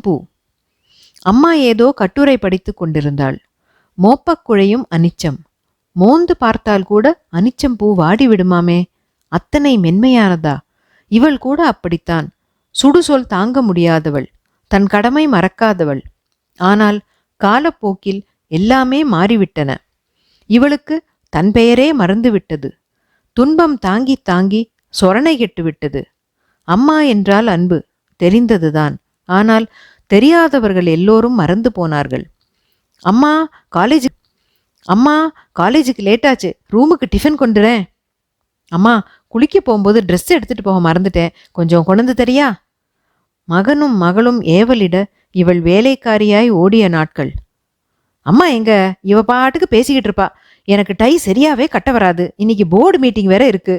பூ. அம்மா ஏதோ கட்டுரை படித்துக் கொண்டிருந்தாள். மோப்பக்குழையும் அனிச்சம். மோந்து பார்த்தால் கூட அனிச்சம் பூ வாடிவிடுமாமே, அத்தனை மென்மையானதா? இவள் கூட அப்படித்தான். சுடுசொல் தாங்க முடியாதவள், தன் கடமை மறக்காதவள். ஆனால் காலப்போக்கில் எல்லாமே மாறிவிட்டன. இவளுக்கு தன் பெயரே மறந்துவிட்டது. துன்பம் தாங்கி தாங்கி சொரணை கெட்டுவிட்டது. அம்மா என்றால் அன்பு தெரிந்ததுதான். ஆனால் தெரியாதவர்கள் எல்லோரும் மறந்து போனார்கள். அம்மா காலேஜ் அம்மா காலேஜுக்கு லேட்டாச்சு, ரூமுக்கு டிஃபன் கொண்டுறேன். அம்மா குளிக்க போகும்போது ட்ரெஸ் எடுத்துட்டு போக மறந்துட்டேன், கொஞ்சம் கொண்டு தரியா? மகனும் மகளும் ஏவலிட இவள் வேலைக்காரியாய் ஓடிய நாட்கள். அம்மா எங்க? இவ பாட்டுக்கு பேசிக்கிட்டு இருப்பா. எனக்கு டை சரியாவே கட்ட வராது, இன்னைக்கு போர்டு மீட்டிங் வேற இருக்கு.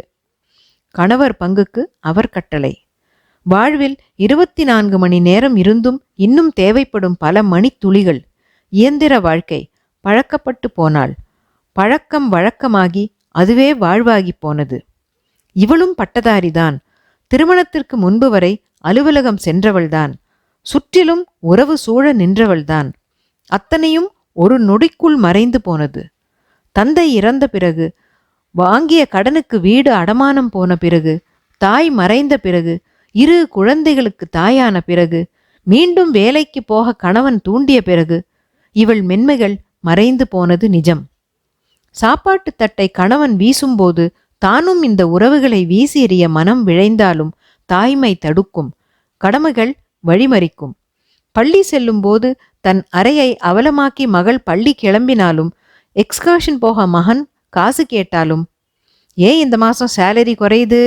கணவர் பங்குக்கு அவர் கட்டளை. வாழ்வில் 24 மணி நேரம் இருந்தும் இன்னும் தேவைப்படும் பல மணித்துளிகள். இயந்திர வாழ்க்கை. பழக்கப்பட்டு போனாள். பழக்கம் வழக்கமாகி அதுவே வாழ்வாகி போனது. இவளும் பட்டதாரிதான். திருமணத்திற்கு முன்பு வரை அலுவலகம் சென்றவள்தான். சுற்றிலும் உறவு சூழ நின்றவள்தான். அத்தனையும் ஒரு நொடிக்குள் மறைந்து போனது. தந்தை இறந்த பிறகு, வாங்கிய கடனுக்கு வீடு அடமானம் போன பிறகு, தாய் மறைந்த பிறகு, 2 குழந்தைகளுக்கு தாயான பிறகு, மீண்டும் வேலைக்கு போக கணவன் தூண்டிய பிறகு, இவள் மென்மைகள் மறைந்து போனது நிஜம். சாப்பாட்டு தட்டை கணவன் வீசும்போது தானும் இந்த உறவுகளை வீசி எறிய மனம் விழைந்தாலும் தாய்மை தடுக்கும். கடமைகள் வழிமறிக்கும். பள்ளி செல்லும்போது தன் அறையை அவலமாக்கி மகள் பள்ளி கிளம்பினாலும், எக்ஸ்கர்ஷன் போக மகன் காசு கேட்டாலும், ஏன் இந்த மாசம் சேலரி குறையுது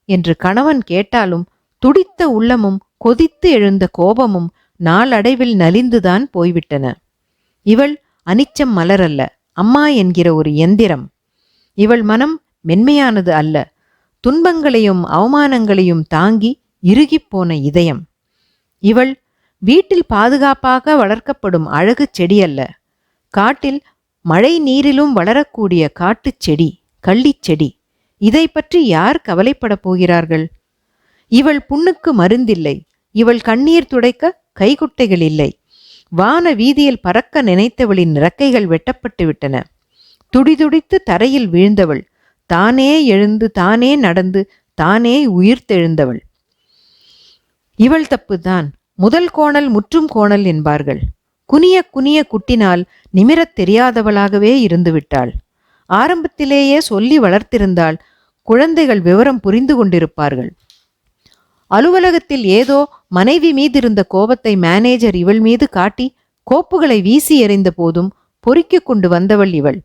என்று கணவன் கேட்டாலும், துடித்த உள்ளமும் கொதித்து எழுந்த கோபமும் நாளடைவில் நலிந்துதான் போய்விட்டன. இவள் அனிச்சம் மலரல்ல, அம்மா என்கிற ஒரு எந்திரம். இவள் மனம் மென்மையானது அல்ல, துன்பங்களையும் அவமானங்களையும் தாங்கி இறுகிப்போன இதயம். இவள் வீட்டில் பாதுகாப்பாக வளர்க்கப்படும் அழகு செடி அல்ல, காட்டில் மழை நீரிலும் வளரக்கூடிய காட்டுச் செடி, கள்ளிச்செடி. இதை பற்றி யார் கவலைப்பட போகிறார்கள்? இவள் புண்ணுக்கு மருந்தில்லை. இவள் கண்ணீர் துடைக்க கைக்குட்டைகள் இல்லை. வான வீதியில் பறக்க நினைத்தவளின் இறக்கைகள் வெட்டப்பட்டு விட்டன. துடிதுடித்து தரையில் வீழ்ந்தவள் தானே எழுந்து, தானே நடந்து, தானே உயிர்த்தெழுந்தவள். இவள் தப்புதான். முதல் கோணல் முற்றும் கோணல் என்பார்கள். குனிய குனிய குட்டினால் நிமிரத் தெரியாதவளாகவே இருந்துவிட்டாள். ஆரம்பத்திலேயே சொல்லி வளர்த்திருந்தால் குழந்தைகள் விவரம் புரிந்து கொண்டிருப்பார்கள். அலுவலகத்தில் ஏதோ மனைவி மீதிருந்த கோபத்தை மேனேஜர் இவள் மீது காட்டி கோப்புகளை வீசி எறிந்த போதும் பொறுக்கிக் கொண்டு வந்தவள் இவள்.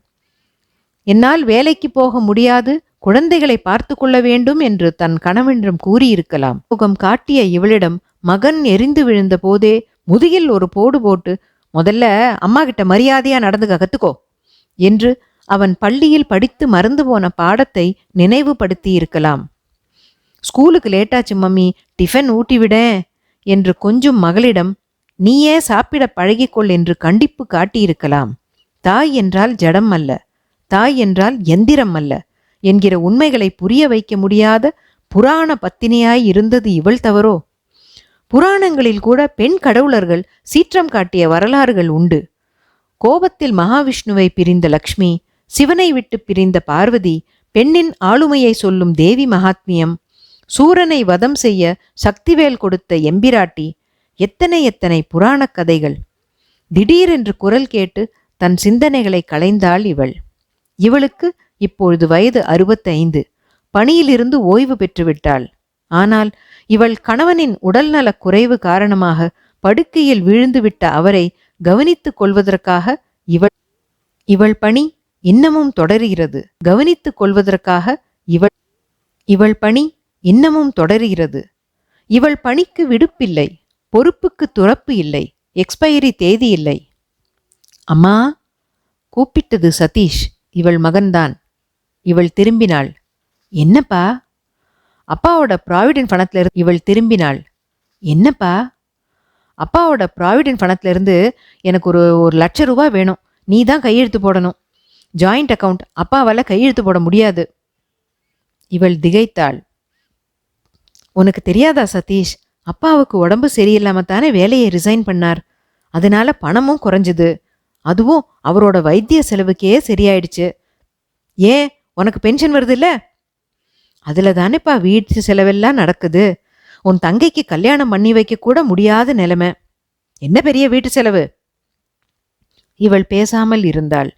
என்னால் வேலைக்கு போக முடியாது, குழந்தைகளை பார்த்து கொள்ள வேண்டும் என்று தன் கணவனிடம் கூறியிருக்கலாம். முகம் காட்டிய இவளிடம் மகன் எரிந்து விழுந்த போதே முதுகில் ஒரு போடு போட்டு, முதல்ல அம்மா கிட்ட மரியாதையா நடந்துக்க கத்துக்கோ என்று அவன் பள்ளியில் படித்து மறந்து போன பாடத்தை நினைவுபடுத்தி இருக்கலாம். ஸ்கூலுக்கு லேட்டாச்சு மம்மி, டிஃபன் ஊட்டிவிடேன் என்று கொஞ்சம் மகளிடம் நீயே சாப்பிட பழகிக்கொள் என்று கண்டிப்பு காட்டியிருக்கலாம். தாய் என்றால் ஜடம் அல்ல, தாய் என்றால் எந்திரம் அல்ல என்கிற உண்மைகளை புரிய வைக்க முடியாத புராண பத்தினியாய் இருந்தது இவள் தவறோ? புராணங்களில் கூட பெண் கடவுளர்கள் சீற்றம் காட்டிய வரலாறுகள் உண்டு. கோபத்தில் மகாவிஷ்ணுவை பிரிந்த லக்ஷ்மி, சிவனை விட்டு பிரிந்த பார்வதி, பெண்ணின் ஆளுமையை சொல்லும் தேவி மகாத்மியம், சூரனை வதம் செய்ய சக்திவேல் கொடுத்த எம்பிராட்டி, எத்தனை எத்தனை புராணக் கதைகள். திடீரென்று குரல் கேட்டு தன் சிந்தனைகளை களைந்தாள் இவள். இவளுக்கு இப்பொழுது வயது 65. பணியிலிருந்து ஓய்வு பெற்றுவிட்டாள். ஆனால் இவள் கணவனின் உடல்நலக் குறைவு காரணமாக படுக்கையில் விழுந்துவிட்ட அவரை கவனித்துக் கொள்வதற்காக இவள் பணி இன்னமும் தொடருகிறது. கவனித்துக் கொள்வதற்காக இவள் பணி இன்னமும் தொடருகிறது. இவள் பணிக்கு விடுப்பில்லை, பொறுப்புக்கு துறப்பு இல்லை, எக்ஸ்பைரி தேதி இல்லை. அம்மா கூப்பிட்டது சதீஷ், இவள் மகன்தான். இவள் திரும்பினாள். என்னப்பா? அப்பாவோட ப்ராவிடென்ட் பணத்துல இருந்து இவள் திரும்பினாள். என்னப்பா? அப்பாவோட ப்ராவிடென்ட் பணத்துல இருந்து எனக்கு ஒரு 1,00,000 ரூபாய் வேணும். நீ தான் கையெழுத்து போடணும். ஜாயிண்ட் அக்கவுண்ட், அப்பாவால் கையெழுத்து போட முடியாது. இவள் திகைத்தாள். உனக்கு தெரியாதா சதீஷ், அப்பாவுக்கு உடம்பு சரியில்லாம தானே வேலையை ரிசைன் பண்ணார். அதனால பணமும் குறைஞ்சது. அதுவும் அவரோட வைத்திய செலவுக்கே சரியாயிடுச்சு. ஏன், உனக்கு பென்ஷன் வருது இல்ல? அதுல தானேப்பா வீட்டு செலவெல்லாம் நடக்குது. உன் தங்கைக்கு கல்யாணம் பண்ணி வைக்க கூட முடியாத நிலைமை. என்ன பெரிய வீட்டு செலவு? இவள் பேசாமல் இருந்தாள்.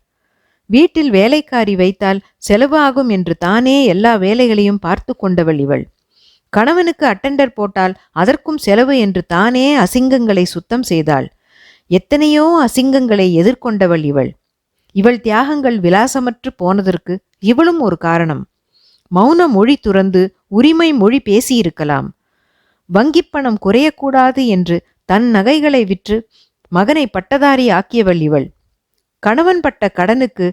வீட்டில் வேலைக்காரி வைத்தால் செலவு ஆகும் என்று தானே எல்லா வேலைகளையும் பார்த்து கொண்டவள் இவள். கணவனுக்கு அட்டெண்டர் போட்டால் அதற்கும் செலவு என்று தானே அசிங்கங்களை சுத்தம் செய்தாள். எத்தனையோ அசிங்கங்களை எதிர்கொண்டவள் இவள். இவள் தியாகங்கள் விலாசமற்று போனதற்கு இவளும் ஒரு காரணம். மௌன மொழி துறந்து உரிமை மொழி பேசியிருக்கலாம். வங்கிப்பணம் குறையக்கூடாது என்று தன் நகைகளை விற்று மகனை பட்டதாரி ஆக்கியவள் இவள். கணவன் பட்ட கடனுக்கு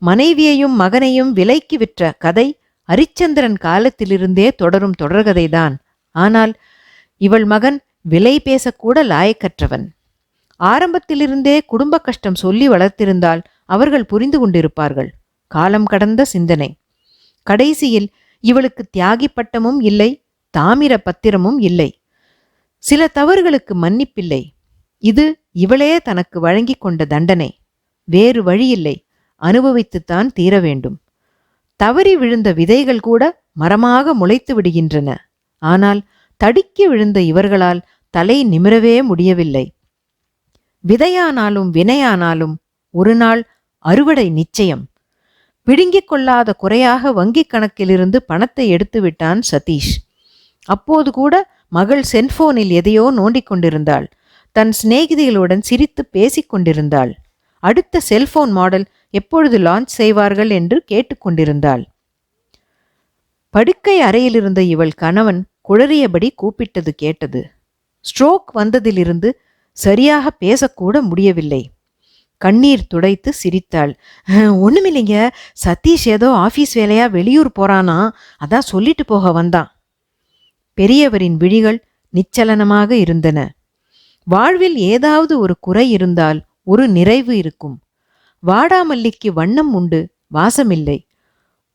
மனைவியையும் மகனையும் விலைக்கு விற்ற கதை அரிச்சந்திரன் காலத்திலிருந்தே தொடரும் தொடர்கதைதான். ஆனால் இவள் மகன் விலை பேசக்கூட லாயக்கற்றவன். ஆரம்பத்திலிருந்தே குடும்ப கஷ்டம் சொல்லி வளர்த்திருந்தால் அவர்கள் புரிந்து கொண்டிருப்பார்கள். காலம் கடந்த சிந்தனை. கடைசியில் இவளுக்கு தியாகி பட்டமும் இல்லை, தாமிர பத்திரமும் இல்லை. சில தவறுகளுக்கு மன்னிப்பில்லை. இது இவளே தனக்கு வழங்கி கொண்ட தண்டனை. வேறு வழியில்லை, அனுபவித்துத்தான் தீர வேண்டும். தவறி விழுந்த விதைகள் கூட மரமாக முளைத்து விடுகின்றன. ஆனால் தடுக்கி விழுந்த இவர்களால் தலை நிமிரவே முடியவில்லை. விதையானாலும் வினையானாலும் ஒரு நாள் அறுவடை நிச்சயம். பிடுங்கிக் கொள்ளாத குறையாக வங்கிக் கணக்கிலிருந்து பணத்தை எடுத்து விட்டான் சதீஷ். அப்போது கூட மகள் செல்போனில் எதையோ நோண்டிக் கொண்டிருந்தாள். தன் சிநேகிதிகளுடன் சிரித்து பேசிக் கொண்டிருந்தாள். அடுத்த செல்போன் மாடல் எப்பொழுது லான்ச் செய்வார்கள் என்று கேட்டுக்கொண்டிருந்தாள். படுக்கை அறையிலிருந்த இவள் கணவன் குளறியபடி கூப்பிட்டது கேட்டது. ஸ்ட்ரோக் வந்ததிலிருந்து சரியாக பேசக்கூட முடியவில்லை. கண்ணீர் துடைத்து சிரித்தாள். ஒண்ணுமில்லைங்க, சதீஷ் ஏதோ ஆபீஸ் வேலையா வெளியூர் போறானா, அதான் சொல்லிட்டு போக வந்தான். பெரியவரின் விழிகள் நிச்சலனமாக இருந்தன. வாழ்வில் ஏதாவது ஒரு குறை இருந்தால் ஒரு நிறைவு இருக்கும். வாடாமல்லிக்கு வண்ணம் உண்டு, வாசமில்லை.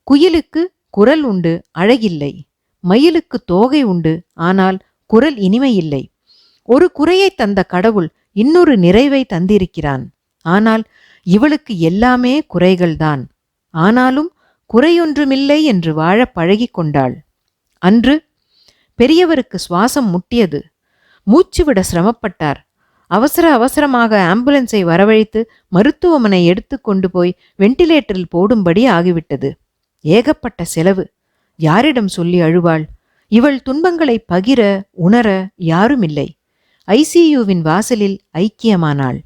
குயிலுக்கு குரல் உண்டு, அழகில்லை. மயிலுக்கு தோகை உண்டு, ஆனால் குரல் இனிமையில்லை. ஒரு குறையை தந்த கடவுள் இன்னொரு நிறைவை தந்திருக்கிறான். ஆனால் இவளுக்கு எல்லாமே குறைகள்தான். ஆனாலும் குறையொன்றுமில்லை என்று வாழ பழகி கொண்டாள். அன்று பெரியவருக்கு சுவாசம் முட்டியது. மூச்சுவிட சிரமப்பட்டார். அவசரமாக ஆம்புலன்ஸை வரவழைத்து மருத்துவமனை எடுத்து கொண்டு போய் வெண்டிலேட்டரில் போடும்படி ஆகிவிட்டது. ஏகப்பட்ட செலவு. யாரிடம் சொல்லி அழுவாள்? இவள் துன்பங்களை பகிர உணர யாருமில்லை. ஐசியூவின் வாசலில் ஐக்கியமானாள்.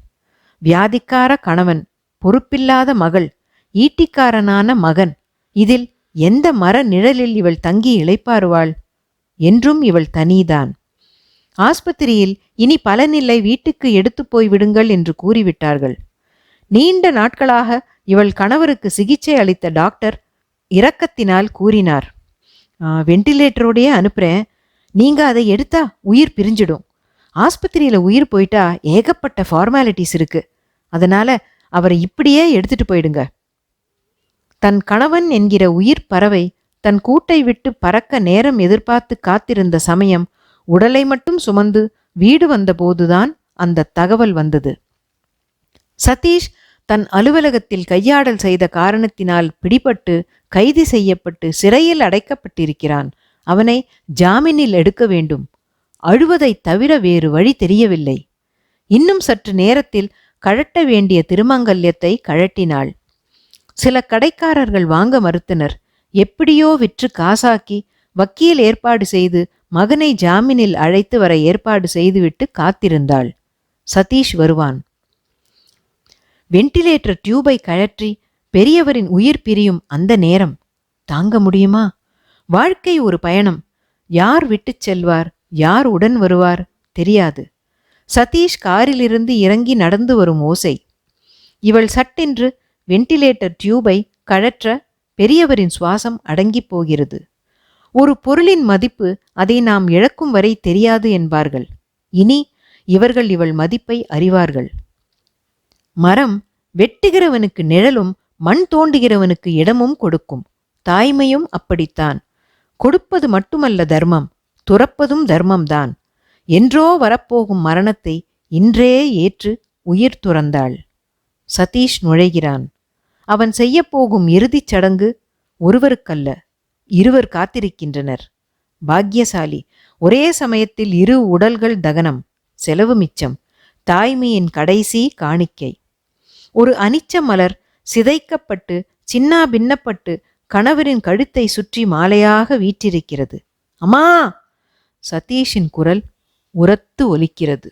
வியாதிக்கார கணவன், பொறுப்பில்லாத மகள், ஈட்டிக்காரனான மகன். இதில் எந்த மர நிழலில் இவள் தங்கி இளைப்பாறுவாள்? என்றும் இவள் தனிதான். ஆஸ்பத்திரியில் இனி பலனில்லை, வீட்டுக்கு எடுத்து போய் விடுங்கள் என்று கூறிவிட்டார்கள். நீண்ட நாட்களாக இவள் கணவருக்கு சிகிச்சை அளித்த டாக்டர் இரக்கத்தினால் கூறினார், வெண்டிலேட்டரோடையே அனுப்புறேன், நீங்க அதை எடுத்தா உயிர் பிரிஞ்சிடும். ஆஸ்பத்திரியில உயிர் போயிட்டா ஏகப்பட்ட ஃபார்மாலிட்டிஸ் இருக்கு. அதனால அவரை இப்படியே எடுத்துட்டு போயிடுங்க. தன் கணவன் என்கிற உயிர் பறவை தன் கூட்டை விட்டு பறக்க நேரம் எதிர்பார்த்து காத்திருந்த சமயம் உடலை மட்டும் சுமந்து வீடு வந்தபோதுதான் அந்த தகவல் வந்தது. சதீஷ் தன் அலுவலகத்தில் கையாடல் செய்த காரணத்தினால் பிடிபட்டு கைது செய்யப்பட்டு சிறையில் அடைக்கப்பட்டிருக்கிறான். அவனை ஜாமீனில் எடுக்க வேண்டும். அழுவதைத் தவிர வேறு வழி தெரியவில்லை. இன்னும் சற்று நேரத்தில் கழட்ட வேண்டிய திருமங்கல்யத்தை கழட்டினாள். சில கடைக்காரர்கள் வாங்க மறுத்தனர். எப்படியோ விற்று காசாக்கி வக்கீல் ஏற்பாடு செய்து மகனை ஜாமீனில் அழைத்து வர ஏற்பாடு செய்துவிட்டு காத்திருந்தாள். சதீஷ் வருவான். வெண்டிலேட்டர் டியூபை கழற்றி பெரியவரின் உயிர் பிரியும் அந்த நேரம் தாங்க முடியுமா? வாழ்க்கை ஒரு பயணம். யார் விட்டுச் செல்வார், யார் உடன் வருவார் தெரியாது. சதீஷ் காரிலிருந்து இறங்கி நடந்து வரும் ஓசை. இவள் சட்டென்று வெண்டிலேட்டர் டியூபை கழற்ற பெரியவரின் சுவாசம் அடங்கி போகிறது. ஒரு பொருளின் மதிப்பு அதை நாம் இழக்கும் வரை தெரியாது என்பார்கள். இனி இவர்கள் இவள் மதிப்பை அறிவார்கள். மரம் வெட்டுகிறவனுக்கு நிழலும் மண் தோண்டுகிறவனுக்கு இடமும் கொடுக்கும். தாய்மையும் அப்படித்தான். கொடுப்பது மட்டுமல்ல தர்மம், துறப்பதும் தர்மம்தான். என்றோ வரப்போகும் மரணத்தை இன்றே ஏற்று உயிர் துறந்தாள். சதீஷ் நுழைகிறான். அவன் செய்யப்போகும் இறுதிச் சடங்கு ஒருவருக்கல்ல, இருவர் காத்திருக்கின்றனர். பாக்யசாலி. ஒரே சமயத்தில் 2 உடல்கள் தகனம். செலவு மிச்சம். தாய்மையின் கடைசி காணிக்கை. ஒரு அனிச்ச மலர் சிதைக்கப்பட்டு சின்னா பின்னப்பட்டு கணவரின் கழுத்தை சுற்றி மாலையாக வீற்றிருக்கிறது. அம்மா! சதீஷின் குரல் உரத்து ஒலிக்கிறது.